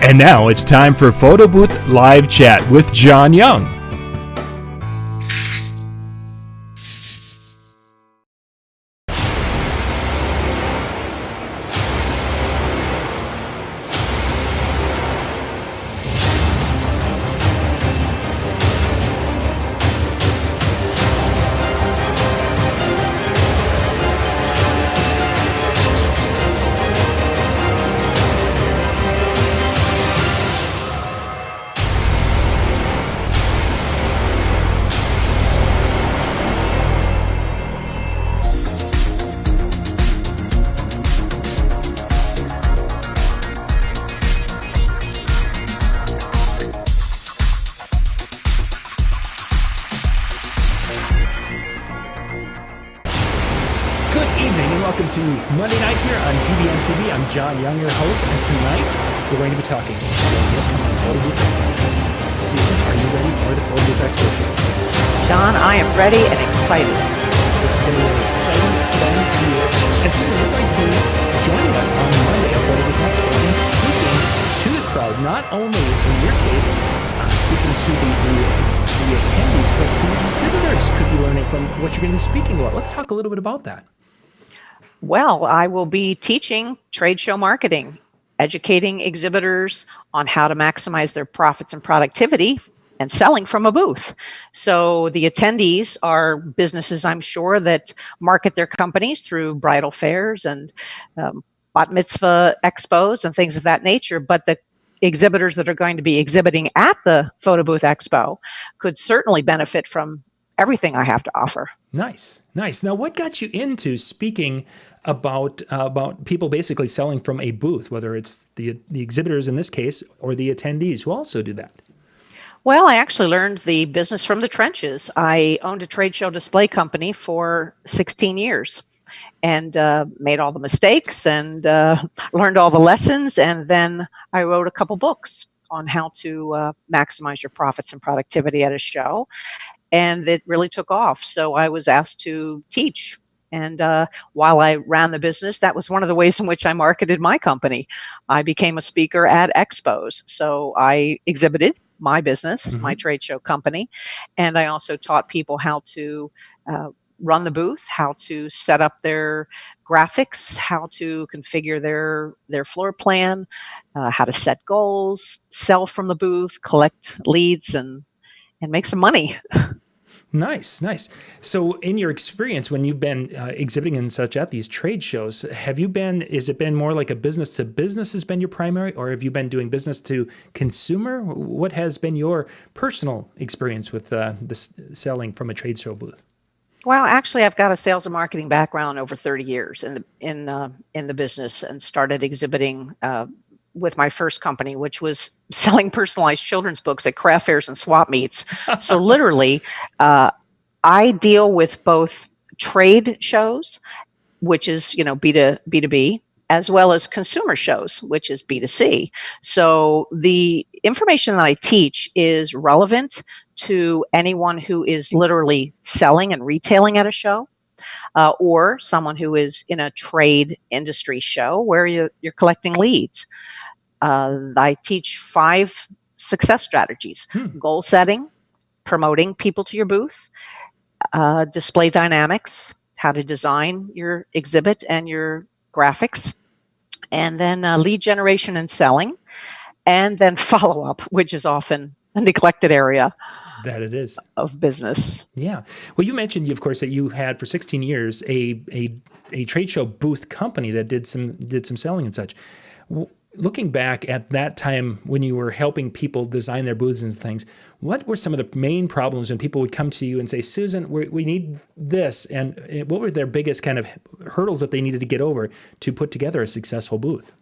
And now it's time for Photo Booth Live Chat with John Young. Welcome to Monday night here on PBN TV. I'm John Young, your host, and tonight we're going to be talking about the upcoming Photo Booth Expo show. Susan, are you ready for the Photo Booth Expo show? John, I am ready and excited. This is going to be an exciting, fun year. And Susan, you're going to be joining us on Monday at Photo Booth Expo and speaking to the crowd, not only in your case, speaking to the attendees, but the exhibitors could be learning from what you're going to be speaking about. Let's talk a little bit about that. Well, I will be teaching trade show marketing, educating exhibitors on how to maximize their profits and productivity and selling from a booth. So the attendees are businesses, I'm sure, that market their companies through bridal fairs and bat mitzvah expos and things of that nature. But the exhibitors that are going to be exhibiting at the Photo Booth Expo could certainly benefit from everything I have to offer. Nice. Now, what got you into speaking about people basically selling from a booth, whether it's the exhibitors in this case or the attendees who also do that? Well, I actually learned the business from the trenches. I owned a trade show display company for 16 years and made all the mistakes and learned all the lessons. And then I wrote a couple books on how to maximize your profits and productivity at a show. And it really took off. So I was asked to teach. And while I ran the business, that was one of the ways in which I marketed my company. I became a speaker at expos. So I exhibited my business, my trade show company. And I also taught people how to run the booth, how to set up their graphics, how to configure their floor plan, how to set goals, sell from the booth, collect leads, and make some money. Nice. So in your experience, when you've been exhibiting and such at these trade shows, has it been more like a business to business has been your primary, or have you been doing business to consumer? What has been your personal experience with this selling from a trade show booth? Well, actually, I've got a sales and marketing background over 30 years in the business, and started exhibiting with my first company, which was selling personalized children's books at craft fairs and swap meets. So literally, I deal with both trade shows, which is, B2B, as well as consumer shows, which is B2C. So the information that I teach is relevant to anyone who is literally selling and retailing at a show, or someone who is in a trade industry show where you're collecting leads. I teach 5 success strategies: goal setting, promoting people to your booth, display dynamics, how to design your exhibit and your graphics, and then lead generation and selling, and then follow-up, which is often a neglected area. That it is. Of business. Yeah. Well, you mentioned, of course, that you had for 16 years a trade show booth company that did some selling and such. Looking back at that time when you were helping people design their booths and things, what were some of the main problems when people would come to you and say, Susan, we need this? And what were their biggest kind of hurdles that they needed to get over to put together a successful booth?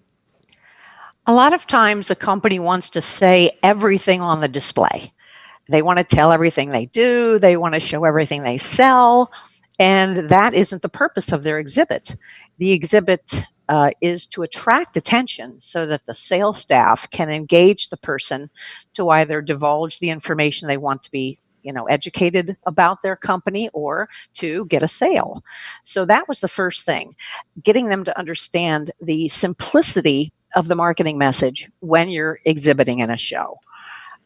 A lot of times a company wants to say everything on the display. They want to tell everything they do. They want to show everything they sell. And that isn't the purpose of their exhibit. The exhibit is to attract attention so that the sales staff can engage the person to either divulge the information they want to be, educated about their company, or to get a sale. So that was the first thing, getting them to understand the simplicity of the marketing message when you're exhibiting in a show.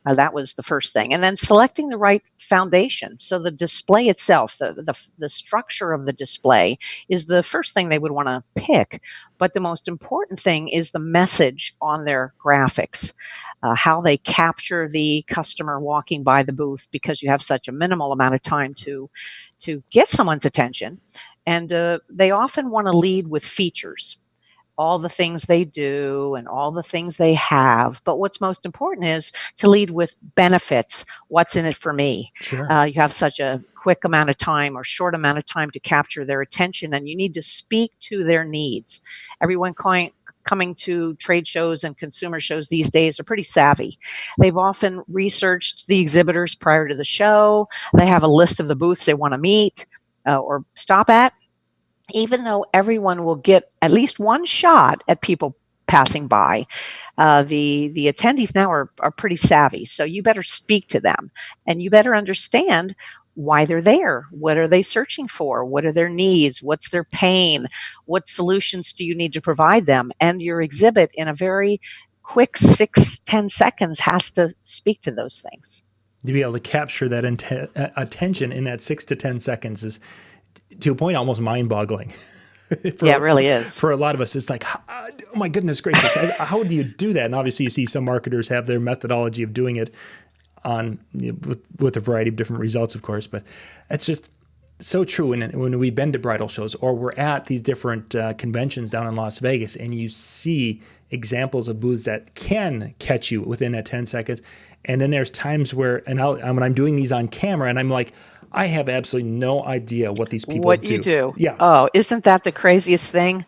That was the first thing. And then selecting the right foundation. So the display itself, the structure of the display is the first thing they would want to pick. But the most important thing is the message on their graphics, how they capture the customer walking by the booth, because you have such a minimal amount of time to get someone's attention. And they often want to lead with features, all the things they do and all the things they have. But what's most important is to lead with benefits. What's in it for me? Sure. You have such a quick amount of time or short amount of time to capture their attention, and you need to speak to their needs. Everyone coming to trade shows and consumer shows these days are pretty savvy. They've often researched the exhibitors prior to the show. They have a list of the booths they want to meet or stop at. Even though everyone will get at least one shot at people passing by, the attendees now are pretty savvy. So you better speak to them, and you better understand why they're there. What are they searching for? What are their needs? What's their pain? What solutions do you need to provide them? And your exhibit, in a very quick 6-10 seconds, has to speak to those things. To be able to capture that attention in that 6 to 10 seconds is, to a point, almost mind-boggling. Yeah, it really is. For a lot of us, it's like, oh my goodness gracious, how do you do that? And obviously, you see some marketers have their methodology of doing it with a variety of different results, of course. But it's just so true. When we've been to bridal shows, or we're at these different conventions down in Las Vegas, and you see examples of booths that can catch you within that 10 seconds. And then there's times where, when I'm doing these on camera, and I'm like, I have absolutely no idea what these people What do. you do. Yeah. Oh, isn't that the craziest thing?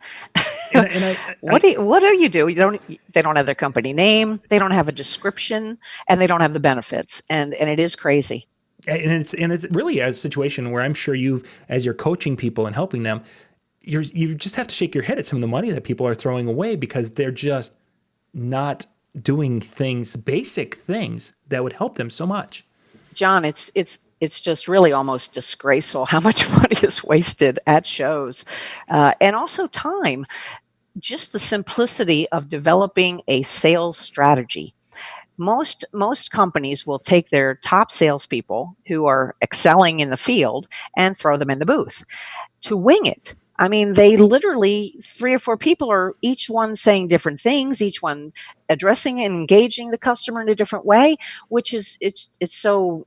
What do you do? They don't have their company name, they don't have a description, and they don't have the benefits. And it is crazy. And it's really a situation where I'm sure you, as you're coaching people and helping them, you just have to shake your head at some of the money that people are throwing away because they're just not doing basic things that would help them so much. John, it's just really almost disgraceful how much money is wasted at shows, and also time. Just the simplicity of developing a sales strategy. Most companies will take their top salespeople who are excelling in the field and throw them in the booth to wing it. I mean, they literally, 3 or 4 people are each one saying different things, each one addressing and engaging the customer in a different way, which is it's so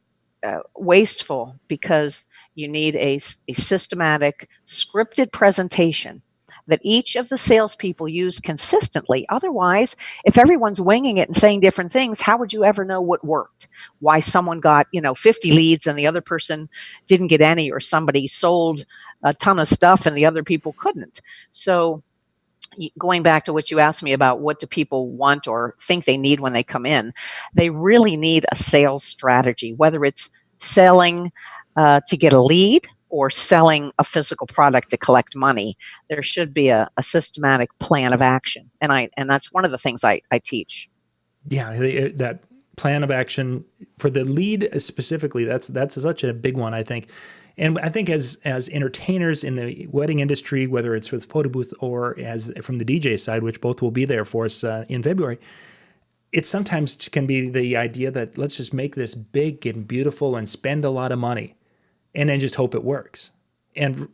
wasteful, because you need a systematic, scripted presentation that each of the salespeople use consistently. Otherwise, if everyone's winging it and saying different things, how would you ever know what worked? Why someone got 50 leads and the other person didn't get any, or somebody sold a ton of stuff and the other people couldn't. So going back to what you asked me about, what do people want or think they need when they come in, they really need a sales strategy, whether it's selling to get a lead or selling a physical product to collect money. There should be a systematic plan of action. And that's one of the things I teach. Yeah, that plan of action for the lead specifically, that's such a big one, I think. And I think as entertainers in the wedding industry, whether it's with Photo Booth or as from the DJ side, which both will be there for us in February, it sometimes can be the idea that let's just make this big and beautiful and spend a lot of money and then just hope it works. And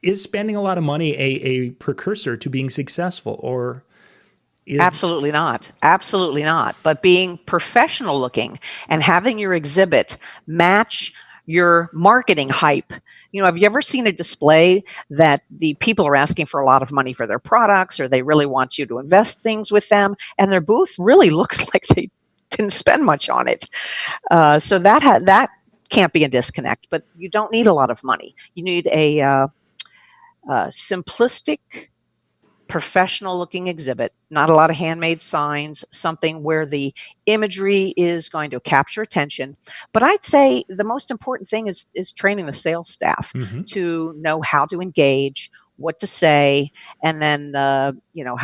is spending a lot of money a precursor to being successful, or Absolutely not. Absolutely not. But being professional looking and having your exhibit match your marketing hype. Have you ever seen a display that the people are asking for a lot of money for their products, or they really want you to invest things with them, and their booth really looks like they didn't spend much on it? So that can't be a disconnect. But you don't need a lot of money. You need a simplistic, professional looking exhibit, not a lot of handmade signs, something where the imagery is going to capture attention. But I'd say the most important thing is training the sales staff to know how to engage, what to say, and then how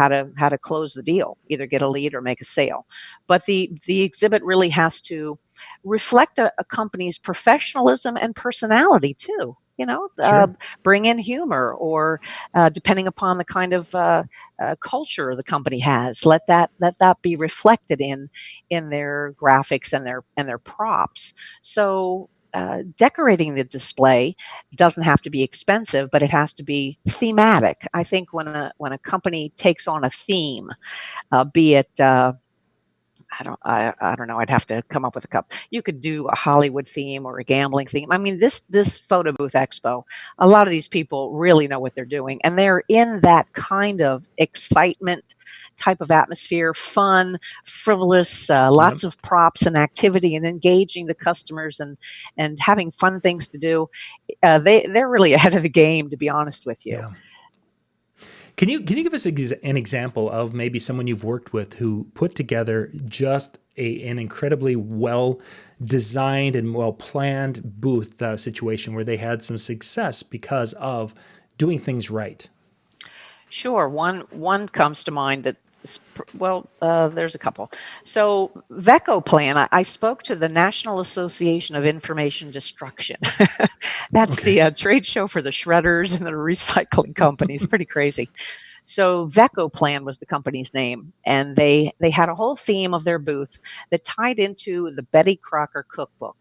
to close the deal, either get a lead or make a sale. But the exhibit really has to reflect a company's professionalism and personality too. Sure. bring in humor, or depending upon the kind of culture the company has, let that be reflected in their graphics and their props. So decorating the display doesn't have to be expensive, but it has to be thematic. I think when a company takes on a theme, be it I don't know. I'd have to come up with a couple. You could do a Hollywood theme or a gambling theme. I mean, this Photo Booth Expo, a lot of these people really know what they're doing, and they're in that kind of excitement type of atmosphere, fun, frivolous, Yep. lots of props and activity, and engaging the customers and having fun things to do. They're really ahead of the game, to be honest with you. Yeah. Can you give us an example of maybe someone you've worked with who put together just an incredibly well designed and well planned booth situation where they had some success because of doing things right? Sure. One comes to mind that, well, there's a couple. So VECO plan, I spoke to the National Association of Information Destruction. That's Okay. the trade show for the shredders and the recycling companies. Pretty crazy. So VECO Plan was the company's name, and they had a whole theme of their booth that tied into the Betty Crocker cookbook.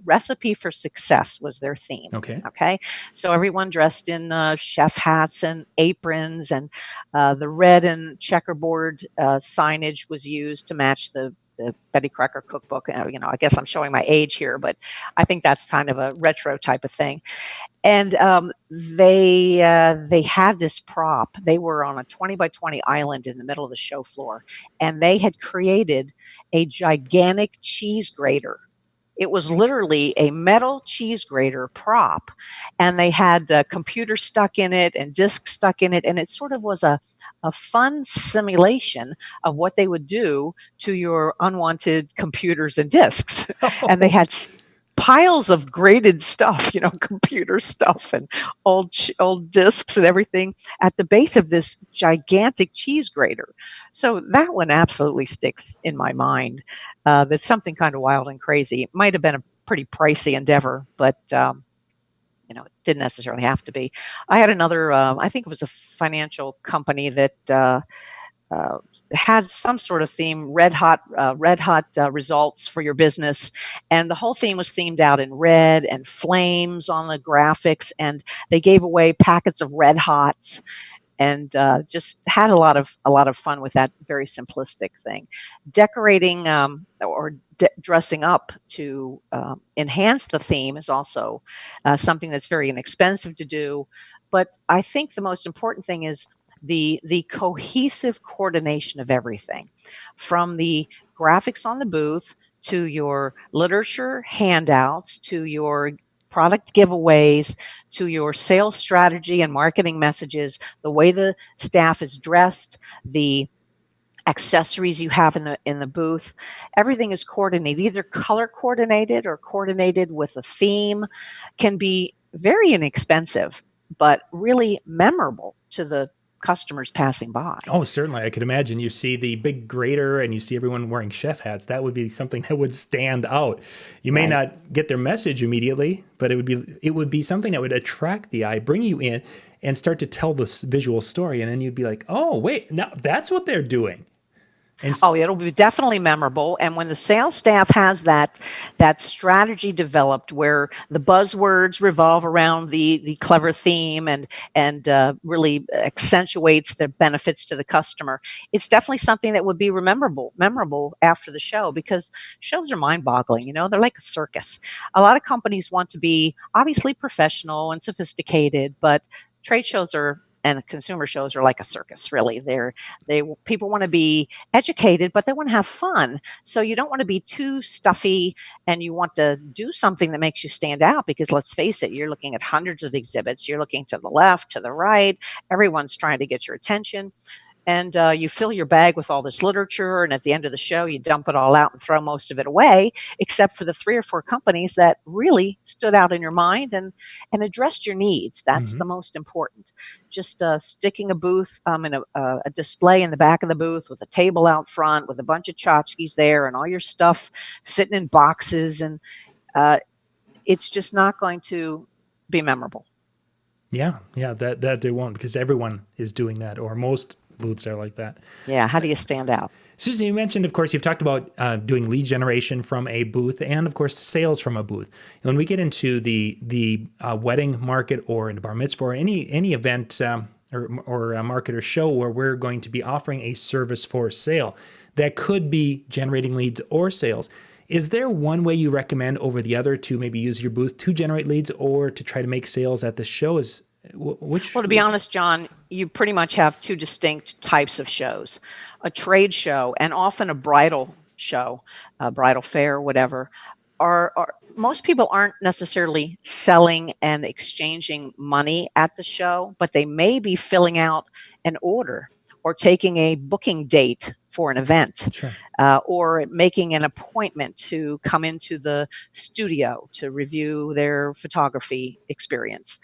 Recipe for Success was their theme. Okay. Okay, so everyone dressed in chef hats and aprons, and the red and checkerboard signage was used to match the Betty Crocker cookbook. I guess I'm showing my age here, but I think that's kind of a retro type of thing. And they had this prop. They were on a 20 by 20 island in the middle of the show floor, and they had created a gigantic cheese grater. It was literally a metal cheese grater prop, and they had a computer stuck in it and discs stuck in it, and it sort of was a fun simulation of what they would do to your unwanted computers and discs. And they had piles of graded stuff, computer stuff and old discs and everything at the base of this gigantic cheese grater. So that one absolutely sticks in my mind. That's something kind of wild and crazy. It might have been a pretty pricey endeavor, but it didn't necessarily have to be. I had another. I think it was a financial company that had some sort of theme, red hot results for your business, and the whole theme was themed out in red and flames on the graphics, and they gave away packets of red hots, and just had a lot of fun with that very simplistic thing. Decorating or dressing up to enhance the theme is also something that's very inexpensive to do. But I think the most important thing is the cohesive coordination of everything, from the graphics on the booth to your literature handouts to your product giveaways to your sales strategy and marketing messages, the way the staff is dressed, the accessories you have in the booth. Everything is coordinated, either color coordinated or coordinated with a theme. Can be very inexpensive, but really memorable to the customers passing by. Oh, certainly. I could imagine you see the big grater and you see everyone wearing chef hats. That would be something that would stand out. You may Right. not get their message immediately, but it would be something that would attract the eye, bring you in, and start to tell this visual story. And then you'd be like, oh, wait, now that's what they're doing. And Oh, it'll be definitely memorable. And when the sales staff has that strategy developed, where the buzzwords revolve around the clever theme and really accentuates the benefits to the customer, it's definitely something that would be memorable after the show, because shows are mind-boggling. They're like a circus. A lot of companies want to be obviously professional and sophisticated, but trade shows are and consumer shows are like a circus, really. They people want to be educated, but they want to have fun. So you don't want to be too stuffy, and you want to do something that makes you stand out, because let's face it, you're looking at hundreds of exhibits. You're looking to the left, to the right. Everyone's trying to get your attention. And you fill your bag with all this literature, and at the end of the show, you dump it all out and throw most of it away, except for the three or four companies that really stood out in your mind and addressed your needs. That's the mhm. most important. Just sticking a booth in a display in the back of the booth with a table out front with a bunch of tchotchkes there and all your stuff sitting in boxes, and uh, it's just not going to be memorable. Yeah, yeah, that they won't, because everyone is doing that, or most booths are like that. Yeah. How do you stand out? Susan, you mentioned, of course, you've talked about doing lead generation from a booth, and of course, sales from a booth. When we get into the wedding market, or in a bar mitzvah, or any event, or a market or show where we're going to be offering a service for sale, that could be generating leads or sales. Is there one way you recommend over the other to maybe use your booth to generate leads, or to try to make sales at the show? Is which? Well, to be honest, John, you pretty much have two distinct types of shows. A trade show and often a bridal show, a bridal fair, whatever, are most people aren't necessarily selling and exchanging money at the show, but they may be filling out an order or taking a booking date for an event, Sure. or making an appointment to come into the studio to review their photography experience.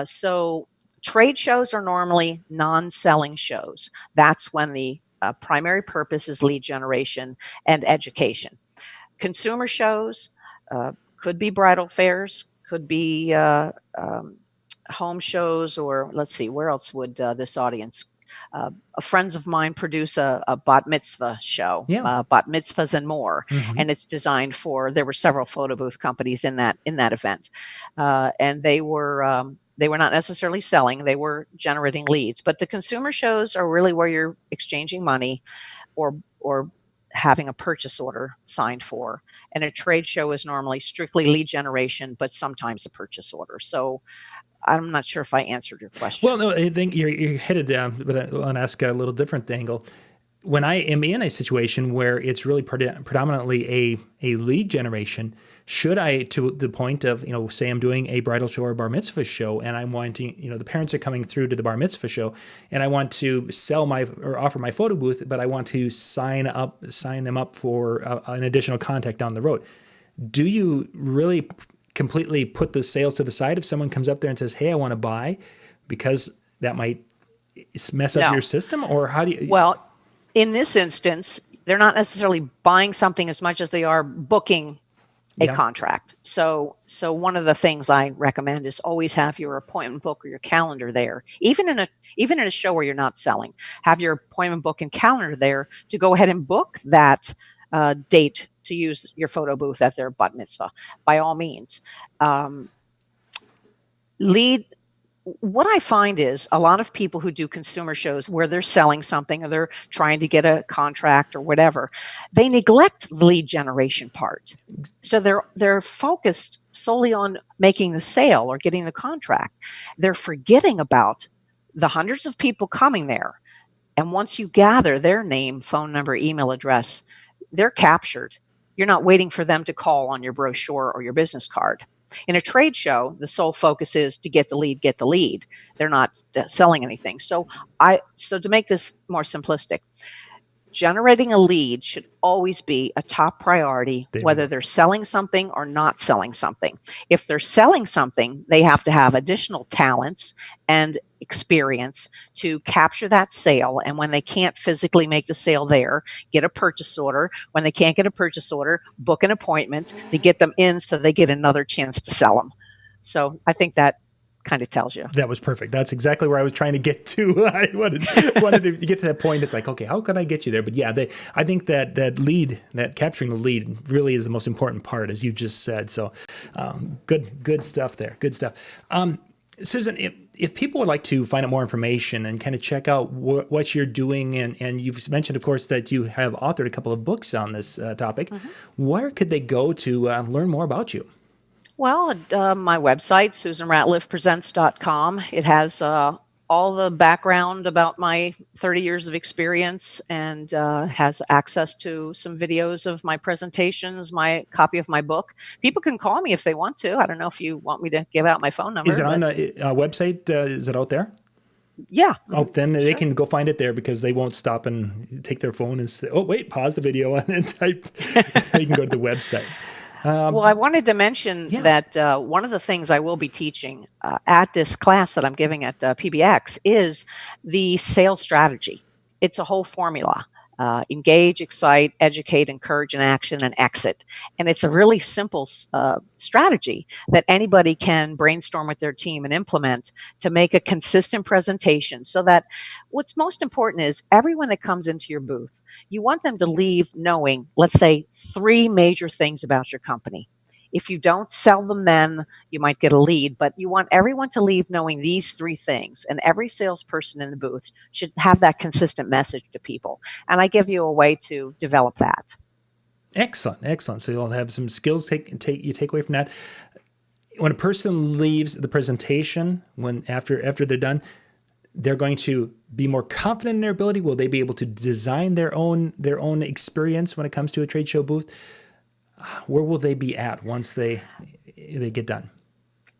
So trade shows are normally non-selling shows. That's when the primary purpose is lead generation and education. Consumer shows could be bridal fairs, could be home shows, or let's see, where else would this audience? Friends of mine produce a bat mitzvah show, Yeah. bat mitzvahs and more, Mm-hmm. and it's designed for. There were several photo booth companies in that event, and they were not necessarily selling; they were generating leads. But the consumer shows are really where you're exchanging money, or having a purchase order signed for. And a trade show is normally strictly lead generation, but sometimes a purchase order. So I'm not sure if I answered your Well, question. no, I think you're headed down, but I want to ask a little different angle. When I am in a situation where it's really predominantly a lead generation, should I, to the point of, say I'm doing a bridal show or bar mitzvah show, and I'm wanting, the parents are coming through to the bar mitzvah show, and I want to sell or offer my photo booth, but I want to sign them up for an additional contact down the road. Do you really completely put the sales to the side if someone comes up there and says, "Hey, I want to buy," because that might mess up your No. system? Or how do you? Well, in this instance, they're not necessarily buying something as much as they are booking a Yeah. contract. So one of the things I recommend is always have your appointment book or your calendar there. Even in a show where you're not selling, have your appointment book and calendar there to go ahead and book that date to use your photo booth at their bat mitzvah. By all means, um, lead. What I find is a lot of people who do consumer shows where they're selling something or they're trying to get a contract or whatever, they neglect the lead generation part. So they're focused solely on making the sale or getting the contract. They're forgetting about the hundreds of people coming there. And once you gather their name, phone number, email address, they're captured. You're not waiting for them to call on your brochure or your business card. In a trade show, the sole focus is to get the lead, get the lead. They're not selling anything. So to make this more simplistic, generating a lead should always be a top priority, There we whether go. they're selling something or not selling something. If they're selling something, they have to have additional talents and experience to capture that sale. And when they can't physically make the sale there, get a purchase order. When they can't get a purchase order, book an appointment to get them in so they get another chance to sell them. So I think that kind of tells you. That was perfect. That's exactly where I was trying to get to. I wanted to get to that point. It's like, okay, how can I get you there? But yeah, I think that lead, that capturing the lead, really is the most important part, as you just said. So, good stuff there. Good stuff. Susan, if people would like to find out more information and kind of check out what you're doing, and you've mentioned, of course, that you have authored a couple of books on this topic, where could they go to learn more about you? Well, my website, SusanRatliffPresents.com. It has all the background about my 30 years of experience, and has access to some videos of my presentations, my copy of my book. People can call me if they want to. I don't know if you want me to give out my phone Is number, it on but a website? Is it out there? yeah. Oh, then they Sure. can go find it there, because they won't stop and take their phone and say, "Oh, wait, pause the video," and then type. They can go to the website. Well, I wanted to mention Yeah. that one of the things I will be teaching at this class that I'm giving at PBX is the sales strategy. It's a whole formula. engage, excite, educate, encourage, and action, and exit. And it's a really simple strategy that anybody can brainstorm with their team and implement to make a consistent presentation, so that what's most important is everyone that comes into your booth, you want them to leave knowing, let's say, three major things about your company. If you don't sell them, then you might get a lead, but you want everyone to leave knowing these three things. And every salesperson in the booth should have that consistent message to people. And I give you a way to develop that. Excellent, excellent. So you'll have some skills you take away from that. When a person leaves the presentation, after they're done, they're going to be more confident in their ability. Will they be able to design their own experience when it comes to a trade show booth? Where will they be at once they get done?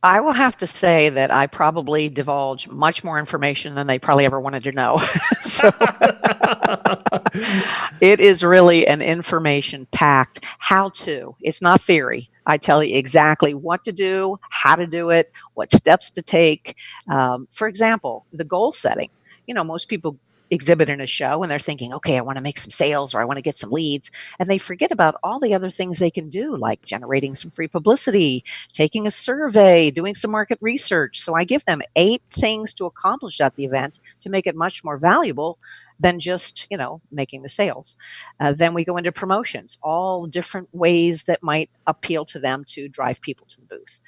I will have to say that I probably divulge much more information than they probably ever wanted to know. So it is really an information-packed how-to. It's not theory. I tell you exactly what to do, how to do it, what steps to take. For example, the goal setting. Most people exhibit in a show and they're thinking, okay, I want to make some sales or I want to get some leads. And they forget about all the other things they can do, like generating some free publicity, taking a survey, doing some market research. So I give them 8 things to accomplish at the event to make it much more valuable than just, making the sales. Then we go into promotions, all different ways that might appeal to them to drive people to the booth.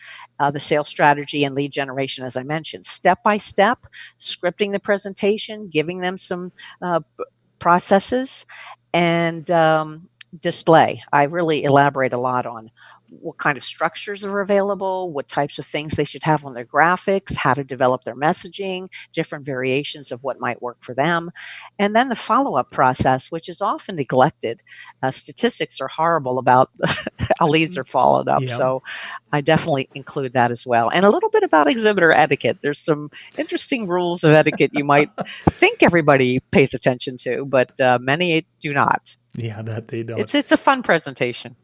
The sales strategy and lead generation, as I mentioned, step by step, scripting the presentation, giving them some processes, and display. I really elaborate a lot on what kind of structures are available, what types of things they should have on their graphics, how to develop their messaging, different variations of what might work for them. And then the follow-up process, which is often neglected. Statistics are horrible about how leads are followed up. Yeah. So I definitely include that as well. And a little bit about exhibitor etiquette. There's some interesting rules of etiquette you might think everybody pays attention to, but many do not. Yeah, that they don't. It's a fun presentation.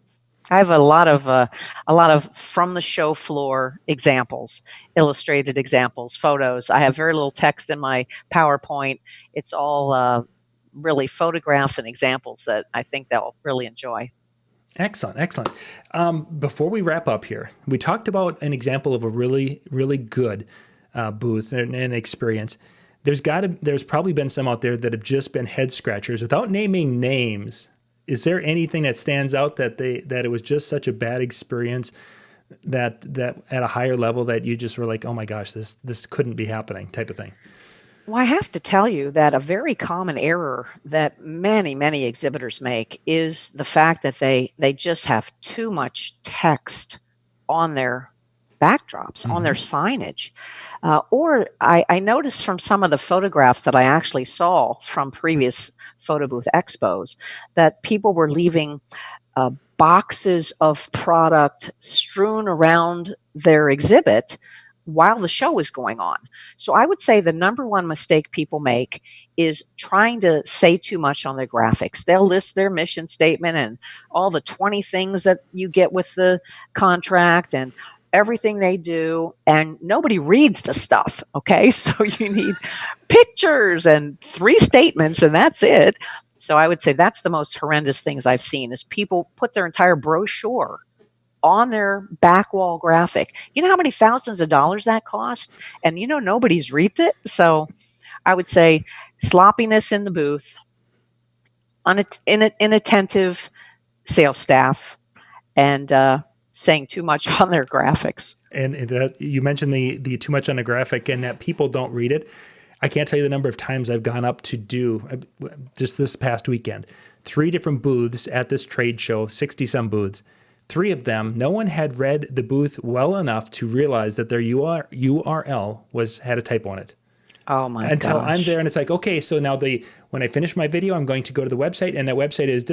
I have a lot of from the show floor examples, illustrated examples, photos. I have very little text in my PowerPoint. It's all really photographs and examples that I think they'll really enjoy. Excellent, excellent. Before we wrap up here, we talked about an example of a really, really good booth and experience. There's probably been some out there that have just been head scratchers without naming names. Is there anything that stands out that it was just such a bad experience that at a higher level that you just were like, oh my gosh, this couldn't be happening type of thing? Well, I have to tell you that a very common error that many, many exhibitors make is the fact that they just have too much text on their backdrops, on their signage. Or I noticed from some of the photographs that I actually saw from previous Photo Booth Expos that people were leaving boxes of product strewn around their exhibit while the show is going on. So I would say the number one mistake people make is trying to say too much on their graphics. They'll list their mission statement and all the 20 things that you get with the contract and everything they do, and nobody reads the stuff, okay? So you need pictures and 3 statements, and that's it. So I would say that's the most horrendous things I've seen is people put their entire brochure on their back wall graphic. You know how many thousands of dollars that cost? And nobody's read it. So I would say sloppiness in the booth, inattentive sales staff, and saying too much on their graphics. And that you mentioned the too much on the graphic and that people don't read it. I can't tell you the number of times I've gone up to do, just this past weekend, 3 different booths at this trade show, 60 some booths. 3 of them, no one had read the booth well enough to realize that their URL had a typo on it. Oh my Until gosh. I'm there and it's like, okay, so now when I finish my video, I'm going to go to the website and that website is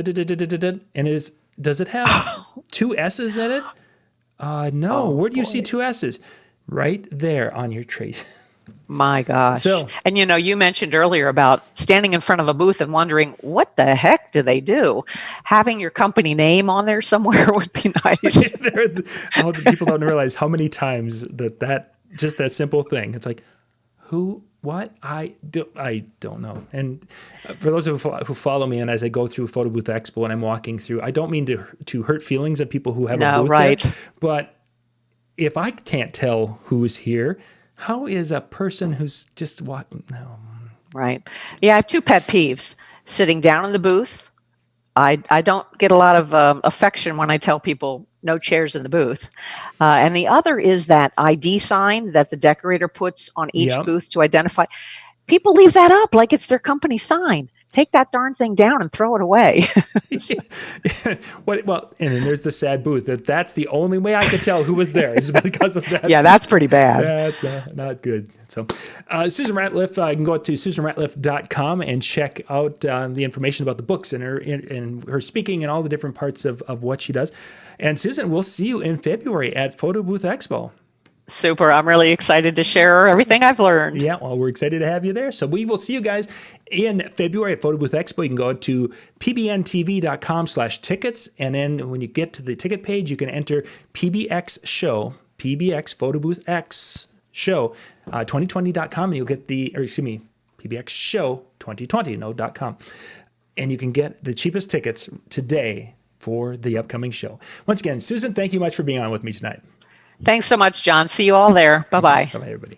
and does it have 2 S's in it? No. Where do you see 2 S's? Right there on your trade. My gosh. So, and you mentioned earlier about standing in front of a booth and wondering, what the heck do they do? Having your company name on there somewhere would be nice. The people don't realize how many times that just that simple thing. It's like, who What? I don't know. And for those who follow me, and as I go through Photo Booth Expo and I'm walking through, I don't mean to hurt feelings of people who have a No, booth there, right. but if I can't tell who's here, how is a person who's just walking? No. Right. Yeah, I have two pet peeves. Sitting down in the booth. I don't get a lot of affection when I tell people no chairs in the booth. And the other is that ID sign that the decorator puts on each Yep. booth to identify. People leave that up like it's their company sign. Take that darn thing down and throw it away. Well, and then there's the sad booth. That's the only way I could tell who was there is because of that. Yeah, that's pretty bad. That's not good. So, Susan Ratliff, you can go to susanratliff.com and check out the information about the books and her speaking and all the different parts of what she does. And Susan, we'll see you in February at Photo Booth Expo. Super. I'm really excited to share everything I've learned. Yeah, well, we're excited to have you there. So we will see you guys in February at Photo Booth Expo. You can go to pbntv.com/tickets. And then when you get to the ticket page, you can enter PBX Show, PBX Photo Booth X Show, 2020.com. And you'll get PBX Show 2020, .com. And you can get the cheapest tickets today for the upcoming show. Once again, Susan, thank you much for being on with me tonight. Thanks so much, John. See you all there. Bye-bye. Bye-bye, everybody.